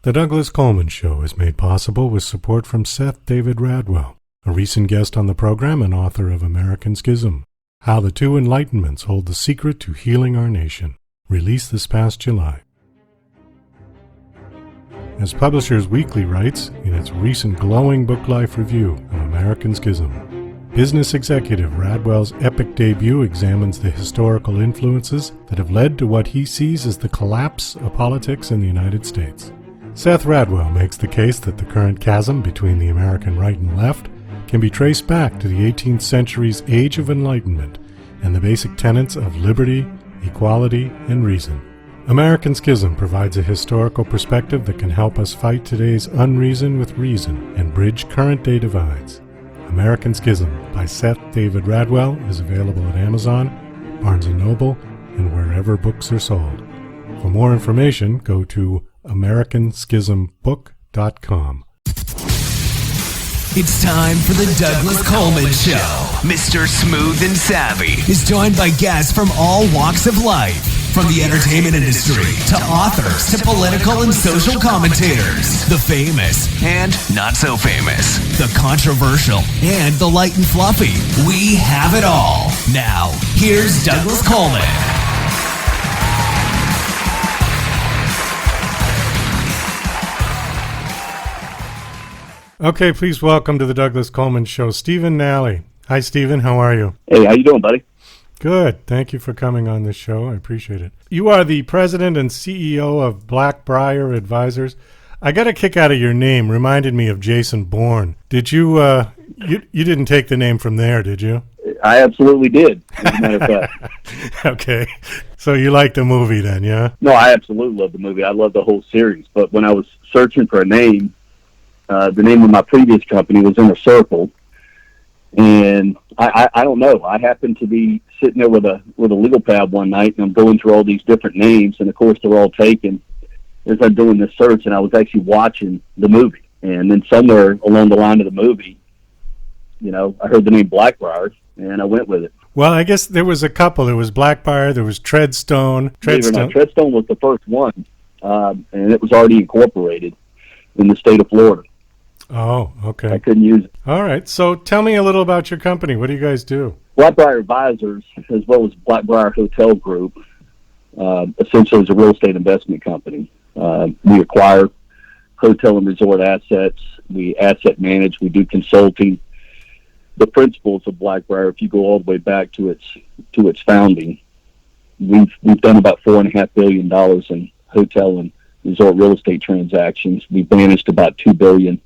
The Douglas Coleman Show is made possible with support from Seth David Radwell, a recent guest on the program and author of American Schism, How the Two Enlightenments Hold the Secret to Healing Our Nation, released this past July. As Publishers Weekly writes in its recent glowing book life review of American Schism, business executive Radwell's epic debut examines the historical influences that have led to what he sees as the collapse of politics in the United States. Seth Radwell makes the case that the current chasm between the American right and left can be traced back to the 18th century's Age of Enlightenment and the basic tenets of liberty, equality, and reason. American Schism provides a historical perspective that can help us fight today's unreason with reason and bridge current-day divides. American Schism by Seth David Radwell is available at Amazon, Barnes & Noble, and wherever books are sold. For more information, go to americanschismbook.com. It's time for the Douglas Coleman Show. Mr. Smooth and Savvy is joined by guests from all walks of life. From the entertainment industry to authors to political and social commentators, the famous and not so famous, the controversial and the light and fluffy. We have it all. Now, here's Douglas Coleman. Okay, please welcome to the Douglas Coleman Show, Stephen Nalley. Hi, Stephen. How are you? Hey, how you doing, buddy? Good. Thank you for coming on this show. I appreciate it. You are the president and CEO of Briar Advisors. I got a kick out of your name. Reminded me of Jason Bourne. Did you, you didn't take the name from there, did you? I absolutely did, as a matter of fact. Okay. So you like the movie then, yeah? No, I absolutely love the movie. I love the whole series. But when I was searching for a name, the name of my previous company was Inner Circle. And I don't know. I happened to be sitting there with a legal pad one night, and I'm going through all these different names, and of course they're all taken as I'm doing this search, and I was actually watching the movie. And then somewhere along the line of the movie, you know, I heard the name Blackbriar, and I went with it. Well, I guess there was a couple. There was Blackbriar, there was Treadstone. Treadstone was the first one, and it was already incorporated in the state of Florida. Oh, okay. I couldn't use it. All right. So tell me a little about your company. What do you guys do? Briar Advisors, as well as Briar Hotel Group, essentially is a real estate investment company. We acquire hotel and resort assets. We asset manage. We do consulting. The principles of Briar, if you go all the way back to its founding, we've done about $4.5 billion in hotel and resort real estate transactions. We've managed about $2 billion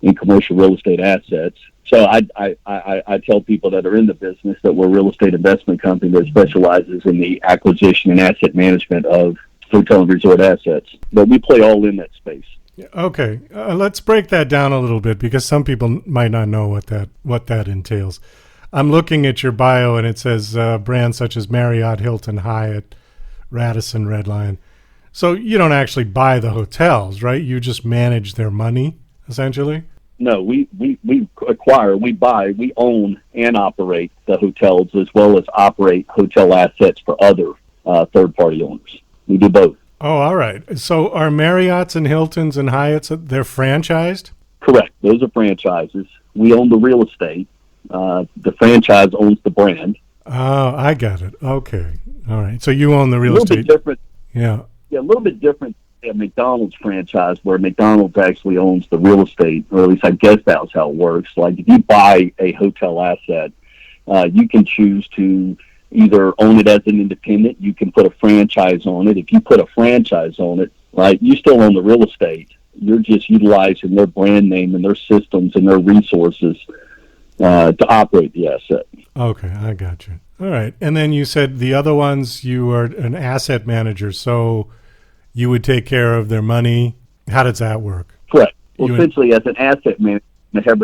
in commercial real estate assets. So I tell people that are in the business that we're a real estate investment company that specializes in the acquisition and asset management of hotel and resort assets. But we play all in that space. Okay, let's break that down a little bit because some people might not know what that entails. I'm looking at your bio and it says brands such as Marriott, Hilton, Hyatt, Radisson Red Lion. So you don't actually buy the hotels, right? You just manage their money, essentially? No, we acquire, we buy, we own and operate the hotels as well as operate hotel assets for other third-party owners. We do both. Oh, all right. So are Marriotts and Hiltons and Hyatts, they're franchised? Correct. Those are franchises. We own the real estate. The franchise owns the brand. Oh, I got it. Okay. All right. So you own the real estate. A little bit different. Yeah. Yeah, a little bit different at McDonald's franchise where McDonald's actually owns the real estate, or at least I guess that's how it works. Like if you buy a hotel asset, you can choose to either own it as an independent, you can put a franchise on it. If you put a franchise on it, right, you still own the real estate. You're just utilizing their brand name and their systems and their resources to operate the asset. Okay, I got you. All right. And then you said the other ones, you are an asset manager, so you would take care of their money. How does that work? Correct. Well, essentially, as an asset manager,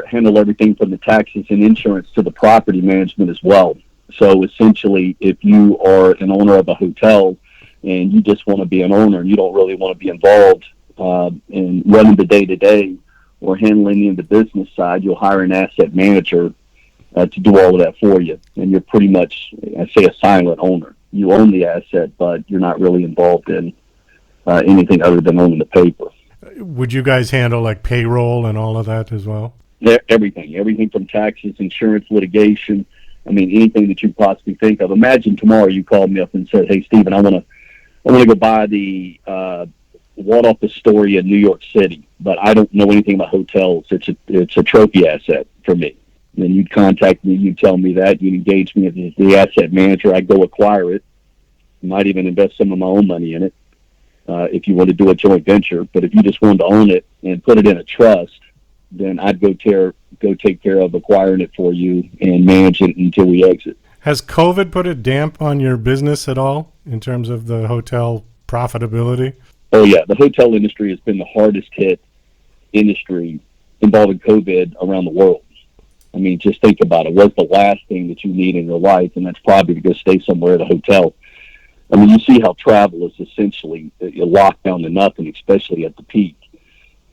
handle everything from the taxes and insurance to the property management as well. So essentially, if you are an owner of a hotel and you just want to be an owner and you don't really want to be involved in running the day-to-day or handling the business side, you'll hire an asset manager to do all of that for you. And you're pretty much, I say, a silent owner. You own the asset, but you're not really involved in anything other than owning the paper. would you guys handle like payroll and all of that as well? Everything from taxes, insurance, litigation. I mean, anything that you possibly think of. Imagine tomorrow you called me up and said, "Hey, Stephen, I want to go buy the Waldorf Astoria in New York City, but I don't know anything about hotels. It's a trophy asset for me." And then you'd contact me, you'd tell me that, you'd engage me as the asset manager. I'd go acquire it. Might even invest some of my own money in it if you want to do a joint venture. But if you just wanted to own it and put it in a trust, then I'd go take care of acquiring it for you and manage it until we exit. Has COVID put a damp on your business at all in terms of the hotel profitability? Oh, yeah. The hotel industry has been the hardest hit industry involving COVID around the world. I mean, just think about it. What's the last thing that you need in your life? And that's probably to go stay somewhere at a hotel. I mean, you see how travel is essentially locked down to nothing, especially at the peak.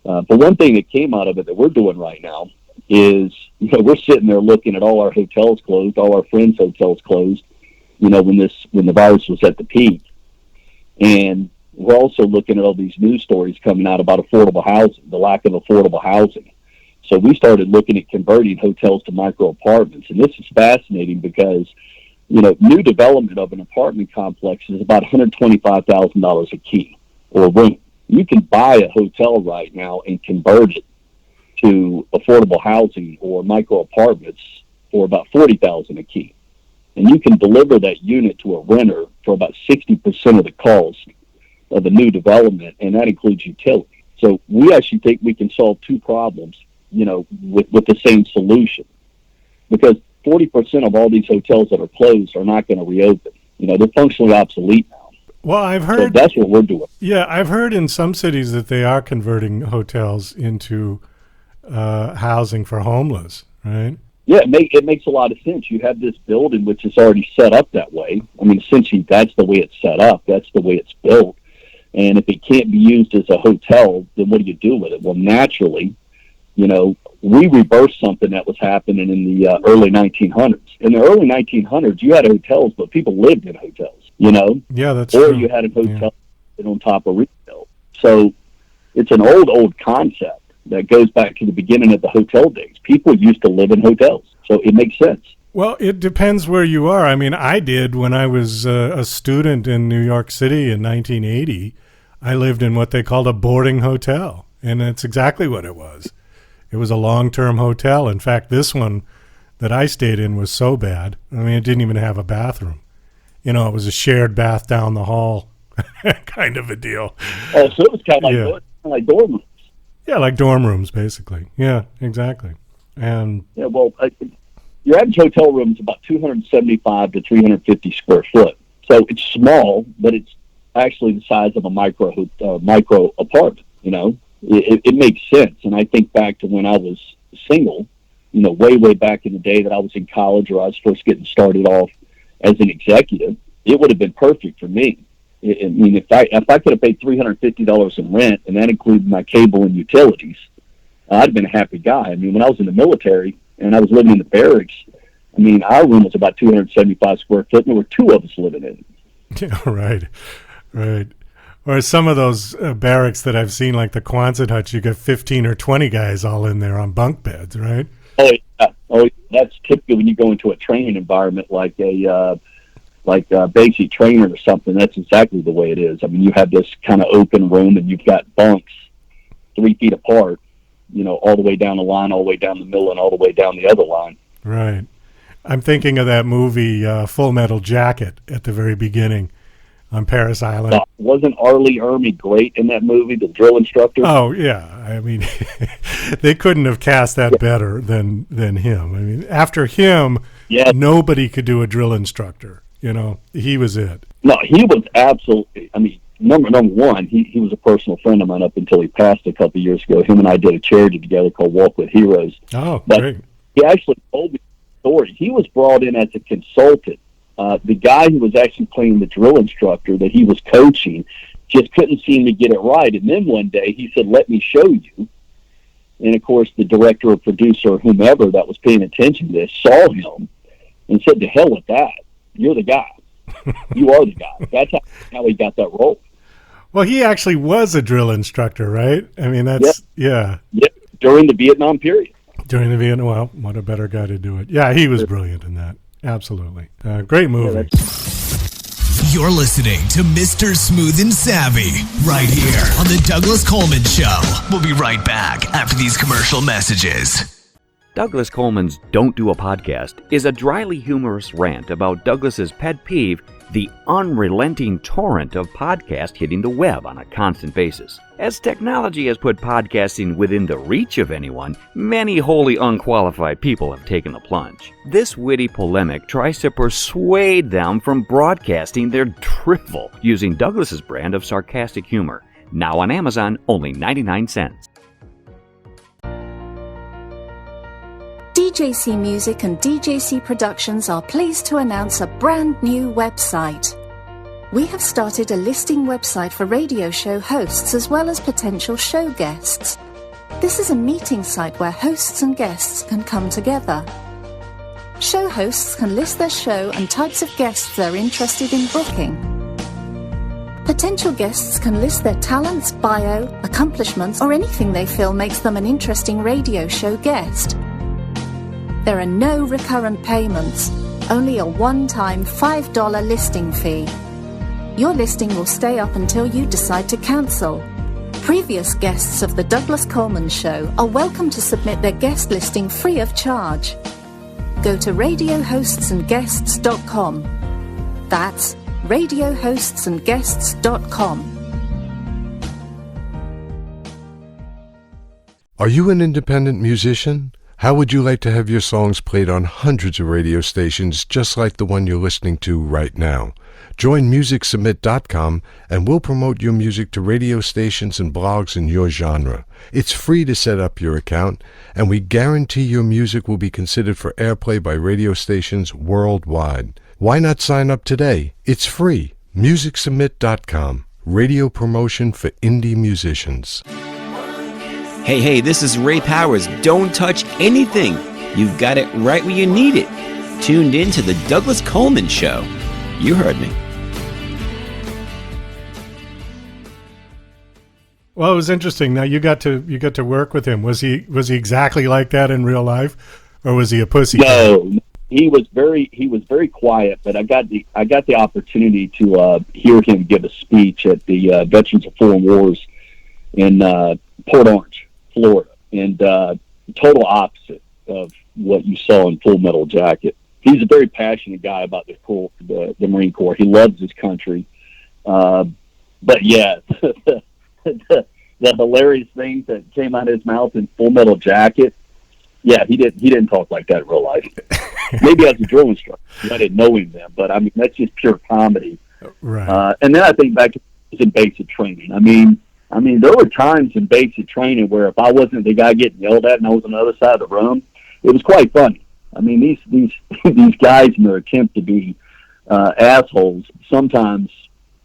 But one thing that came out of it that we're doing right now is, we're sitting there looking at all our hotels closed, all our friends' hotels closed, when the virus was at the peak. And we're also looking at all these news stories coming out about affordable housing, the lack of affordable housing. So we started looking at converting hotels to micro apartments. And this is fascinating because, new development of an apartment complex is about $125,000 a key or a room. You can buy a hotel right now and convert it to affordable housing or micro apartments for about $40,000 a key. And you can deliver that unit to a renter for about 60% of the cost of a new development, and that includes utility. So we actually think we can solve two problems, with the same solution. Because 40% of all these hotels that are closed are not going to reopen. They're functionally obsolete now. Well, I've heard... So that's what we're doing. Yeah, I've heard in some cities that they are converting hotels into housing for homeless, right? Yeah, it makes a lot of sense. You have this building which is already set up that way. I mean, essentially, that's the way it's set up. That's the way it's built. And if it can't be used as a hotel, then what do you do with it? Well, naturally, we reversed something that was happening in the early 1900s. In the early 1900s, you had hotels, but people lived in hotels, Yeah, that's or true. you had a hotel on top of retail. So it's an old concept that goes back to the beginning of the hotel days. People used to live in hotels, so it makes sense. Well, it depends where you are. I mean, I did when I was a student in New York City in 1980. I lived in what they called a boarding hotel, and that's exactly what it was. It was a long-term hotel. In fact, this one that I stayed in was so bad. I mean, it didn't even have a bathroom. It was a shared bath down the hall kind of a deal. Oh, so it was kind of like dorm rooms. Yeah, like dorm rooms, basically. Yeah, exactly. And yeah, well, your average hotel room is about 275 to 350 square foot. So it's small, but it's actually the size of a micro apartment. It makes sense. And I think back to when I was single, way back in the day that I was in college or I was first getting started off as an executive, it would have been perfect for me. I mean, if I could have paid $350 in rent, and that included my cable and utilities, I'd have been a happy guy. I mean, when I was in the military and I was living in the barracks, I mean, our room was about 275 square foot, and there were two of us living in it. Yeah, right. Or some of those barracks that I've seen, like the Quonset huts, you got 15 or 20 guys all in there on bunk beds, right? Oh, yeah. That's typically when you go into a training environment like a basic trainer or something. That's exactly the way it is. I mean, you have this kind of open room, and you've got bunks 3 feet apart, all the way down the line, all the way down the middle, and all the way down the other line. Right. I'm thinking of that movie, Full Metal Jacket, at the very beginning on Paris Island. Wasn't Arlie Ermy great in that movie, the drill instructor? Oh, yeah. I mean, they couldn't have cast that better than him. I mean, after him, nobody could do a drill instructor. He was it. No, he was absolutely, I mean, number one, he was a personal friend of mine up until he passed a couple of years ago. Him and I did a charity together called Walk with Heroes. Oh, but great. He actually told me the story. He was brought in as a consultant. The guy who was actually playing the drill instructor that he was coaching just couldn't seem to get it right. And then one day he said, "Let me show you." And of course, the director or producer or whomever that was paying attention to this saw him and said, "To hell with that. You're the guy. You are the guy." That's how he got that role. Well, he actually was a drill instructor, right? I mean, that's, yeah. During the Vietnam period. During the Vietnam, well, what a better guy to do it. Yeah, he was brilliant in that. Absolutely. Great movie. You're listening to Mr. Smooth and Savvy right here on the Douglas Coleman Show. We'll be right back after these commercial messages. Douglas Coleman's Don't Do a Podcast is a dryly humorous rant about Douglas's pet peeve, the unrelenting torrent of podcasts hitting the web on a constant basis. As technology has put podcasting within the reach of anyone, many wholly unqualified people have taken the plunge. This witty polemic tries to persuade them from broadcasting their drivel using Douglas's brand of sarcastic humor. Now on Amazon, only 99 cents. DJC Music and DJC Productions are pleased to announce a brand new website. We have started a listing website for radio show hosts as well as potential show guests. This is a meeting site where hosts and guests can come together. Show hosts can list their show and types of guests they're interested in booking. Potential guests can list their talents, bio, accomplishments, or anything they feel makes them an interesting radio show guest. There are no recurrent payments, only a one-time $5 listing fee. Your listing will stay up until you decide to cancel. Previous guests of The Douglas Coleman Show are welcome to submit their guest listing free of charge. Go to radiohostsandguests.com. That's radiohostsandguests.com. Are you an independent musician? How would you like to have your songs played on hundreds of radio stations just like the one you're listening to right now? Join MusicSubmit.com and we'll promote your music to radio stations and blogs in your genre. It's free to set up your account, and we guarantee your music will be considered for airplay by radio stations worldwide. Why not sign up today? It's free. MusicSubmit.com. Radio promotion for indie musicians. Hey, this is Ray Powers. Don't touch anything. You've got it right where you need it. Tuned in to the Douglas Coleman Show. You heard me. Well, it was interesting. Now you got to work with him. Was he exactly like that in real life, or was he a pussy? No, he was very quiet. But I got the opportunity to hear him give a speech at the Veterans of Foreign Wars in Port Orange, Florida, and total opposite of what you saw in Full Metal Jacket. He's a very passionate guy about the Marine Corps. He loves his country. But yeah, the hilarious things that came out of his mouth in Full Metal Jacket. Yeah, he didn't talk like that in real life. Maybe as a drill instructor, I didn't know him then, but I mean that's just pure comedy. Right. And then I think back to basic training. I mean, there were times in basic training where if I wasn't the guy getting yelled at and I was on the other side of the room, it was quite funny. I mean, these guys in their attempt to be assholes sometimes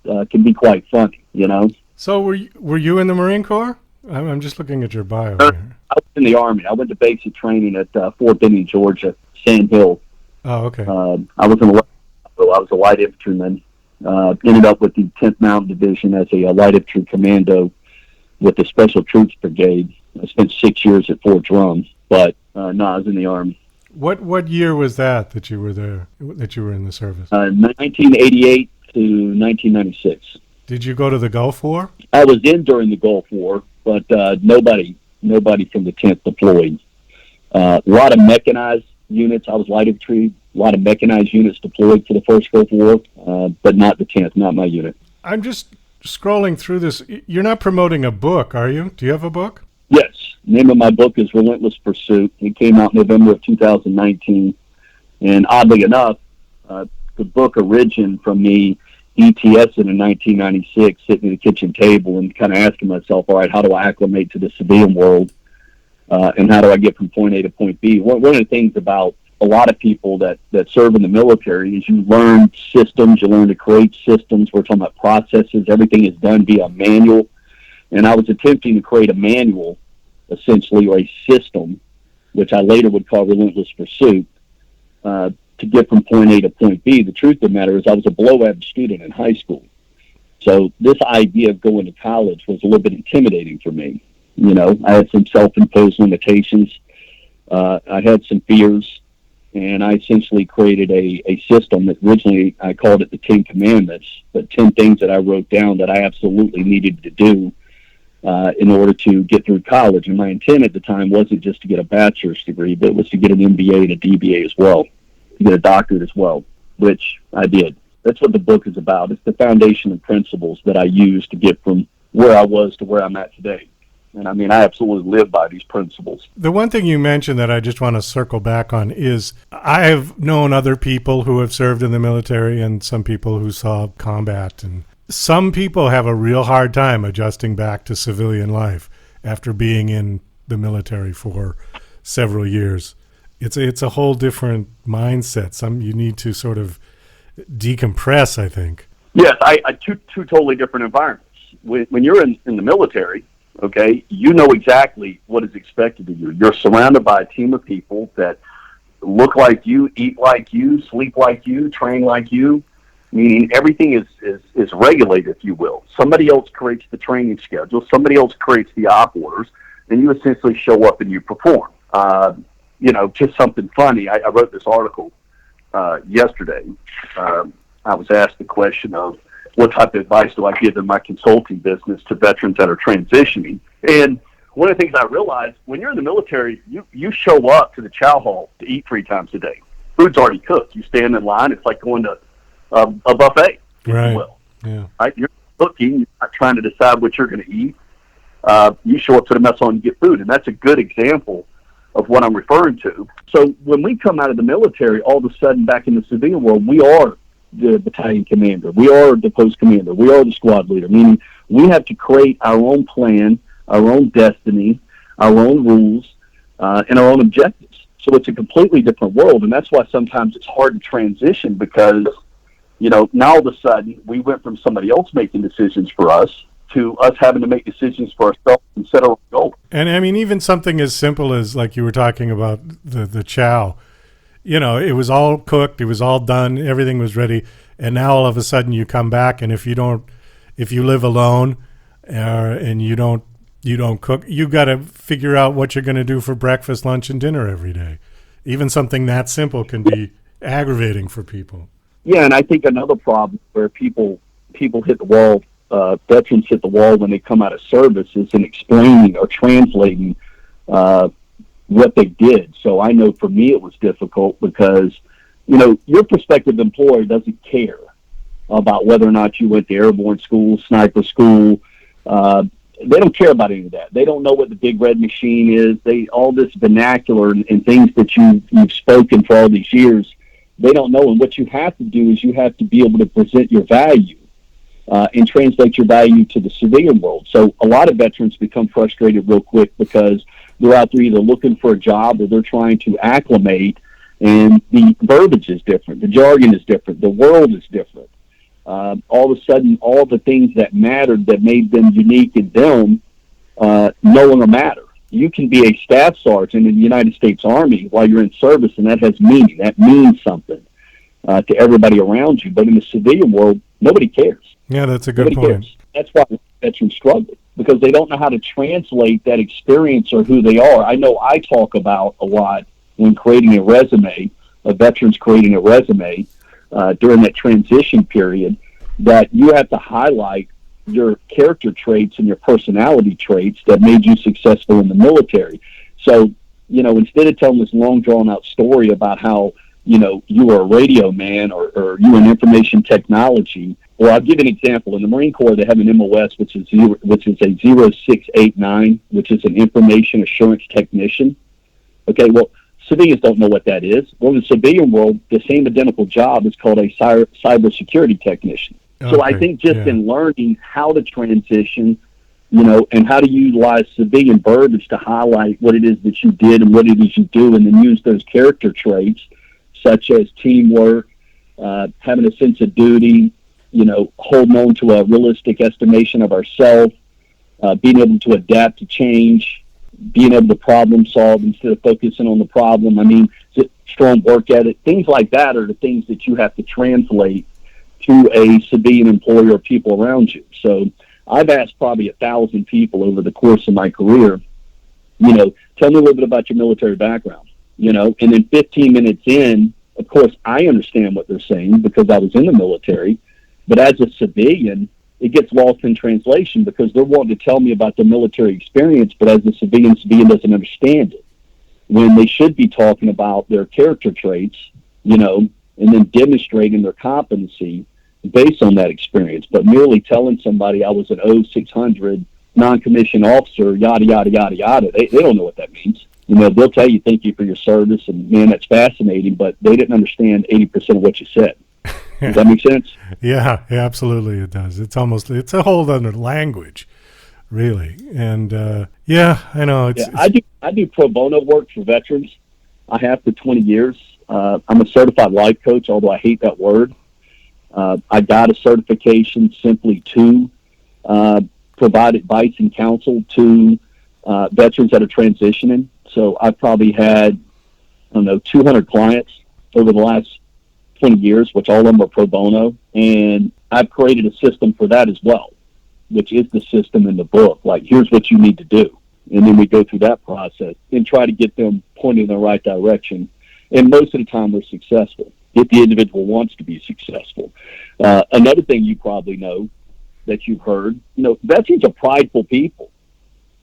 can be quite funny, you know. So were you in the Marine Corps? I'm just looking at your bio here. I was in the Army. I went to basic training at Fort Benning, Georgia, Sand Hill. Oh, okay. I was a light infantryman. Ended up with the 10th Mountain Division as a light infantry commando with the Special Troops Brigade. I spent 6 years at Fort Drum, but no, I was in the Army. What year was that you were there, that you were in the service? 1988 to 1996. Did you go to the Gulf War? I was in during the Gulf War, but nobody from the 10th deployed. A lot of mechanized units. I was light infantry. A lot of mechanized units deployed for the first Gulf War, but not the 10th, not my unit. I'm just scrolling through this. You're not promoting a book, are you? Do you have a book? Yes. The name of my book is Relentless Pursuit. It came out in November of 2019. And oddly enough, the book originated from me ETSing in 1996, sitting at the kitchen table and kind of asking myself, all right, how do I acclimate to the civilian world? And how do I get from point A to point B? One of the things about a lot of people that serve in the military is you learn systems, you learn to create systems. We're talking about processes. Everything is done via manual. And I was attempting to create a manual, essentially, or a system, which I later would call Relentless Pursuit, to get from point A to point B. The truth of the matter is I was a below-average student in high school. So this idea of going to college was a little bit intimidating for me. I had some self-imposed limitations. I had some fears, and I essentially created a system that originally I called it the 10 Commandments, but 10 things that I wrote down that I absolutely needed to do in order to get through college. And my intent at the time wasn't just to get a bachelor's degree, but it was to get an MBA and a DBA as well, to get a doctorate as well, which I did. That's what the book is about. It's the foundation and principles that I used to get from where I was to where I'm at today. And I absolutely live by these principles. The one thing you mentioned that I just want to circle back on is I have known other people who have served in the military and some people who saw combat. And some people have a real hard time adjusting back to civilian life after being in the military for several years. It's a whole different mindset. You need to sort of decompress, I think. Yes, two totally different environments. When you're in the military, okay, you know exactly what is expected of you. You're surrounded by a team of people that look like you, eat like you, sleep like you, train like you, meaning everything is regulated, if you will. Somebody else creates the training schedule. Somebody else creates the op orders, and you essentially show up and you perform. Just something funny. I wrote this article yesterday. I was asked the question of what type of advice do I give in my consulting business to veterans that are transitioning. And one of the things I realized, when you're in the military, you show up to the chow hall to eat 3 times a day. Food's already cooked. You stand in line. It's like going to a buffet, if you will. Yeah. Right? You're cooking. You're not trying to decide what you're going to eat. You show up to the mess hall and you get food. And that's a good example of what I'm referring to. So when we come out of the military, all of a sudden back in the civilian world, we are the battalion commander. We are the post commander. We are the squad leader, meaning we have to create our own plan, our own destiny, our own rules, and our own objectives. So it's a completely different world, and that's why sometimes it's hard to transition because, now all of a sudden we went from somebody else making decisions for us to us having to make decisions for ourselves and set our own goals. And even something as simple as, like you were talking about, the chow. It was all cooked, it was all done, everything was ready, and now all of a sudden you come back, and if you live alone and you don't cook, you got to figure out what you're going to do for breakfast, lunch, and dinner every day. Even something that simple can be aggravating for people. Yeah, and I think another problem where people hit the wall, veterans hit the wall when they come out of service is in explaining or translating what they did. So I know for me it was difficult because, your prospective employer doesn't care about whether or not you went to airborne school, sniper school. They don't care about any of that. They don't know what the big red machine is. All this vernacular and things that you've spoken for all these years, they don't know. And what you have to do is you have to be able to present your value and translate your value to the civilian world. So a lot of veterans become frustrated real quick because they're out there either looking for a job or they're trying to acclimate, and the verbiage is different. The jargon is different. The world is different. All of a sudden, all the things that mattered that made them unique in them no longer matter. You can be a staff sergeant in the United States Army while you're in service, and that has meaning. That means something to everybody around you. But in the civilian world, nobody cares. Yeah, that's a good Nobody point. cares. That's why veterans struggle, because they don't know how to translate that experience or who they are. I know I talk about a lot when creating a resume, veterans creating a resume during that transition period, that you have to highlight your character traits and your personality traits that made you successful in the military. So, instead of telling this long drawn out story about how, you were a radio man or you were in information technology, or I'll give an example. In the Marine Corps, they have an MOS, which is a 0689, which is an information assurance technician. Okay, well, civilians don't know what that is. Well, in the civilian world, the same identical job is called a cybersecurity technician. So I think in learning how to transition, and how to utilize civilian verbiage to highlight what it is that you did and what it is you do, and then use those character traits such as teamwork, having a sense of duty, holding on to a realistic estimation of ourselves, being able to adapt to change, being able to problem solve instead of focusing on the problem. Strong work ethic, things like that are the things that you have to translate to a civilian employer or people around you. So I've asked probably 1,000 people over the course of my career, tell me a little bit about your military background, and then 15 minutes in, of course, I understand what they're saying because I was in the military, but as a civilian, it gets lost in translation because they're wanting to tell me about their military experience, but as a civilian doesn't understand it. When they should be talking about their character traits, and then demonstrating their competency based on that experience. But merely telling somebody I was an 0600 non-commissioned officer, yada, yada, yada, yada, they don't know what that means. They'll tell you thank you for your service, and man, that's fascinating, but they didn't understand 80% of what you said. Does that make sense? Yeah, absolutely it does. It's a whole other language, really. And I know. I do pro bono work for veterans. I have for 20 years. I'm a certified life coach, although I hate that word. I got a certification simply to provide advice and counsel to veterans that are transitioning. So I've probably had, 200 clients over the last 20 years, which all of them are pro bono. And I've created a system for that as well, which is the system in the book. Like, here's what you need to do. And then we go through that process and try to get them pointed in the right direction. And most of the time we're successful if the individual wants to be successful. Another thing you probably know that you've heard, veterans are prideful people,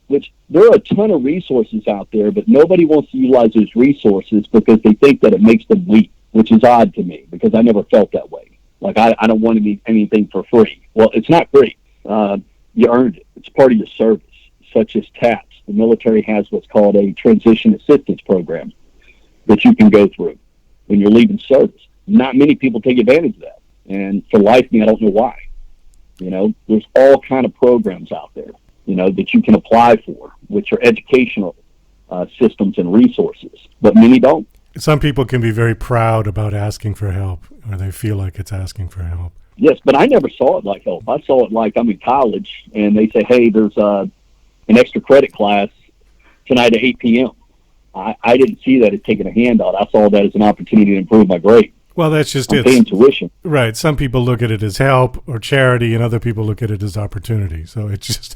which there are a ton of resources out there, but nobody wants to utilize those resources because they think that it makes them weak, which is odd to me because I never felt that way. Like, I don't want anything for free. Well, it's not free. You earned it. It's part of your service, such as TAPS. The military has what's called a transition assistance program that you can go through when you're leaving service. Not many people take advantage of that. And for life of me, I don't know why. There's all kind of programs out there, that you can apply for, which are educational systems and resources, but many don't. Some people can be very proud about asking for help, or they feel like it's asking for help. Yes, but I never saw it like help. I saw it like I'm in college, and they say, hey, there's an extra credit class tonight at 8 p.m. I didn't see that as taking a handout. I saw that as an opportunity to improve my grade. Well, that's just it. Paying tuition. Right. Some people look at it as help or charity, and other people look at it as opportunity. So it's just,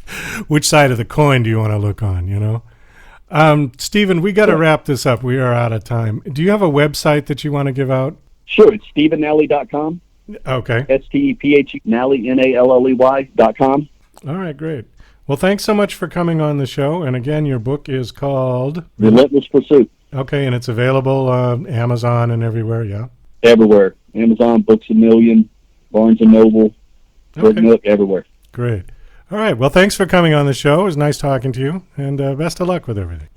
which side of the coin do you want to look on, Stephen, we got to wrap this up. We are out of time. Do you have a website that you want to give out? Sure. It's StephenNalley.com. Okay. STEPH Nalley, NALLEY.com. All right, great. Well, thanks so much for coming on the show. And again, your book is called Relentless Pursuit. Okay, and it's available on Amazon and everywhere, yeah? Everywhere. Amazon, Books A Million, Barnes & Noble, Book Nook, everywhere. Great. All right. Well, thanks for coming on the show. It was nice talking to you, and best of luck with everything.